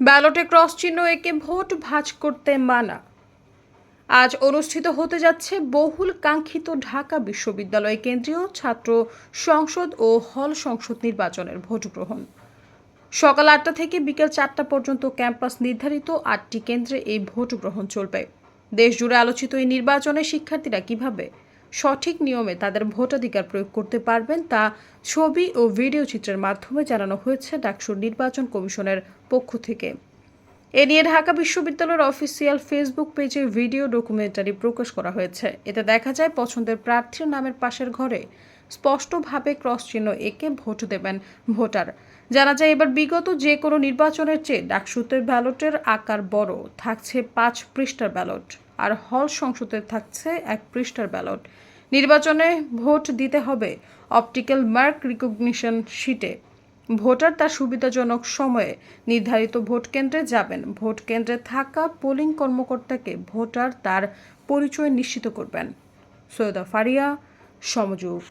ব্যালটে cross চিহ্ন এঁকে vote ভাঁজ করতে মানা। আজ অনুষ্ঠিত হতে যাচ্ছে বহুল কাঙ্ক্ষিত ঢাকা বিশ্ববিদ্যালয় কেন্দ্রীয় ছাত্র সংসদ ও হল সংসদ নির্বাচনের ভোট গ্রহণ। সকাল ৮টা থেকে বিকেল ৪টা পর্যন্ত ক্যাম্পাস নির্ধারিত ৮টি কেন্দ্রে এই ভোট গ্রহণ চলবে। দেশজুড়ে আলোচিত এই নির্বাচনে শিক্ষার্থীরা কিভাবে সঠিক নিয়মে তাদের ভোটাধিকার প্রয়োগ করতে পারবেন তা ছবি ও ভিডিও চিত্রের মাধ্যমে জানানো হয়েছে ডাকসুর নির্বাচন কমিশনের পক্ষ থেকে। এ নিয়ে ঢাকা বিশ্ববিদ্যালয়ের অফিসিয়াল ফেসবুক পেজে ভিডিও ডকুমেন্টারি প্রকাশ করা হয়েছে। এতে দেখা যায় পছন্দের প্রার্থীর নামের পাশের ঘরে স্পষ্টভাবে ক্রস চিহ্ন এঁকে ভোট দেবেন ভোটার। জানা যায় এবার বিগত যে কোনো নির্বাচনের চেয়ে ডাকসুতে ব্যালটের আকার বড়, থাকছে ৫ পৃষ্ঠার ব্যালট, আর হল সংসদে থাকছে ১ পৃষ্ঠার ব্যালট। নির্বাচনে ভোট দিতে হবে অপটিক্যাল মার্ক রিকগনিশন শিটে। ভোটার তার সুবিধাজনক সময়ে নির্ধারিত ভোট কেন্দ্রে যাবেন। ভোট কেন্দ্রে থাকা পোলিং কর্মকর্তাকে ভোটার তার পরিচয় নিশ্চিত করবেন। সৈয়দা ফারিয়া, সমযোগ।